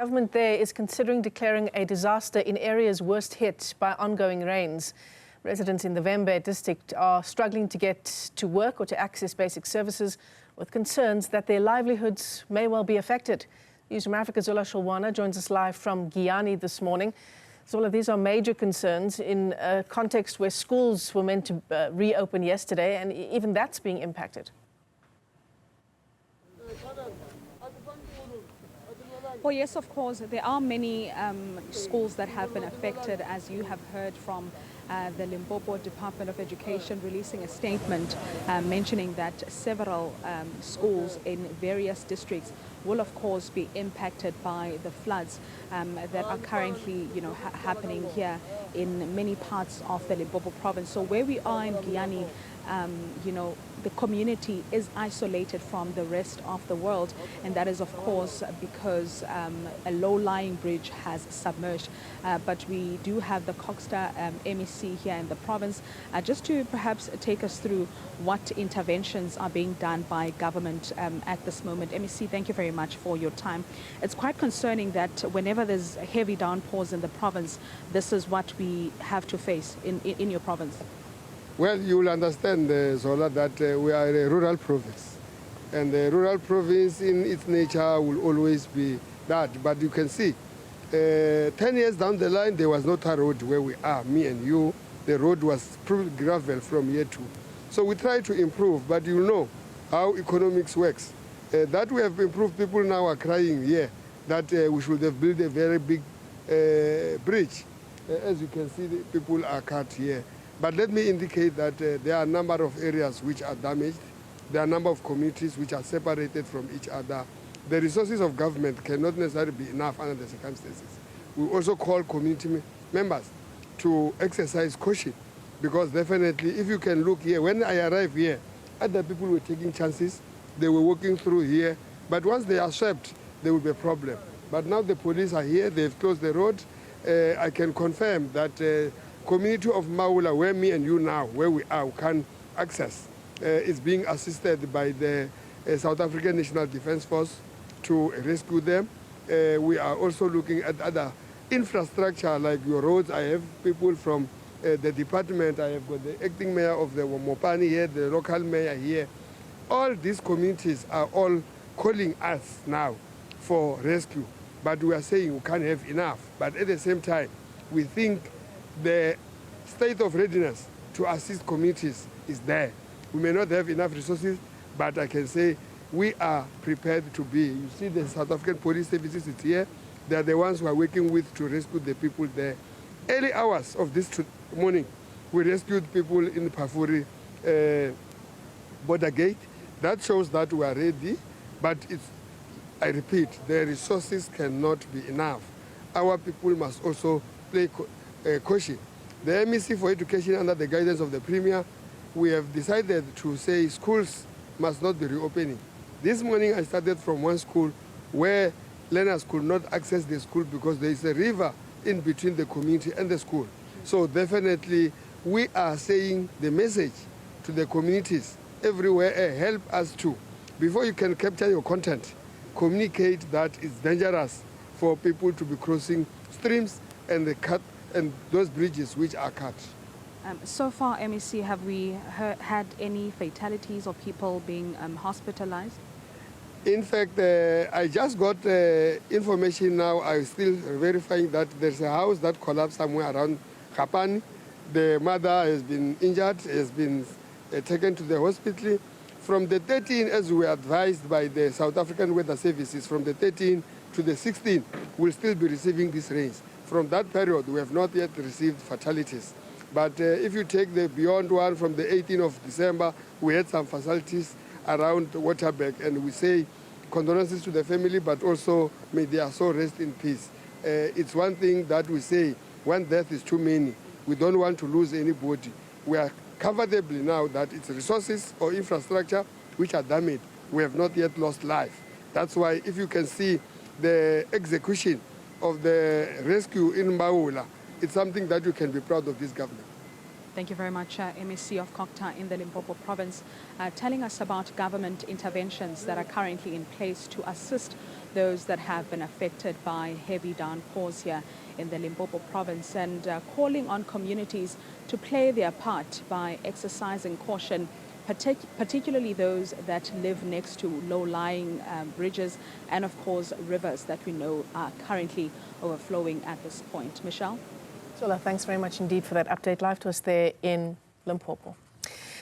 Government there is considering declaring a disaster in areas worst hit by ongoing rains. Residents in the Vembe district are struggling to get to work or to access basic services, with concerns that their livelihoods may well be affected. Newzroom Afrika's Zola Shalwana joins us live from Giyani this morning. Zola, these are major concerns in a context where schools were meant to reopen yesterday, and even that's being impacted. Well, yes, of course. There are many schools that have been affected, as you have heard from the Limpopo Department of Education releasing a statement mentioning that several schools in various districts will, of course, be impacted by the floods that are currently, happening here in many parts of the Limpopo province. So where we are in Giyani, the community is isolated from the rest of the world, and that is, of course, because a low-lying bridge has submerged. But we do have the CoGTA MEC here in the province, just to perhaps take us through what interventions are being done by government at this moment. MEC, thank you very much for your time. It's quite concerning that whenever there's heavy downpours in the province, this is what we have to face in your province. Well, you will understand, Zola, that we are a rural province. And the rural province in its nature will always be that. But you can see, 10 years down the line, there was no tar road where we are, me and you. The road was pure gravel from year two. So we try to improve, but you know how economics works. That we have improved, people now are crying here that we should have built a very big bridge. As you can see, the people are cut here. But let me indicate that there are a number of areas which are damaged. There are a number of communities which are separated from each other. The resources of government cannot necessarily be enough under the circumstances. We also call community members to exercise caution, because definitely, if you can look here, when I arrived here, other people were taking chances. They were walking through here. But once they are swept, there will be a problem. But now the police are here. They've closed the road. I can confirm that community of Mbaula, where me and you now, where we are, can access, is being assisted by the South African National Defence Force to rescue them. We are also looking at other infrastructure like your roads. I have people from the department. I have got the acting mayor of the Mopani here, the local mayor here. All these communities are all calling us now for rescue. But we are saying we can't have enough. But at the same time, we think the state of readiness to assist communities is there. We may not have enough resources, but I can say we are prepared to be. You see the South African Police Services is here. They are the ones who are working with to rescue the people there. Early hours of this morning, we rescued people in the Pafuri border gate. That shows that we are ready, but I repeat, the resources cannot be enough. Our people must also play caution. The MEC for Education, under the guidance of the Premier, we have decided to say schools must not be reopening. This morning I started from one school where learners could not access the school because there is a river in between the community and the school. So definitely we are saying the message to the communities everywhere, help us too. Before you can capture your content, communicate that it's dangerous for people to be crossing streams and those bridges which are cut. So far, MEC, have we had any fatalities or people being hospitalized? In fact, I just got information now. I'm still verifying that there's a house that collapsed somewhere around Kapani. The mother has been injured, has been taken to the hospital. From the 13, as we were advised by the South African Weather Services, from the 13 to the 16, we'll still be receiving these rains. From that period, we have not yet received fatalities. But if you take the beyond one, from the 18th of December, we had some fatalities around Waterberg, and we say condolences to the family, but also may their soul rest in peace. It's one thing that we say, one death is too many. We don't want to lose anybody. We are comfortably now that it's resources or infrastructure which are damaged. We have not yet lost life. That's why if you can see the execution of the rescue in Mbaula, it's something that you can be proud of this government. Thank you very much, MEC of CoGTA in the Limpopo province, telling us about government interventions that are currently in place to assist those that have been affected by heavy downpours here in the Limpopo province, and calling on communities to play their part by exercising caution, particularly those that live next to low-lying bridges and, of course, rivers that we know are currently overflowing at this point. Michelle? Zola, thanks very much indeed for that update. Live to us there in Limpopo.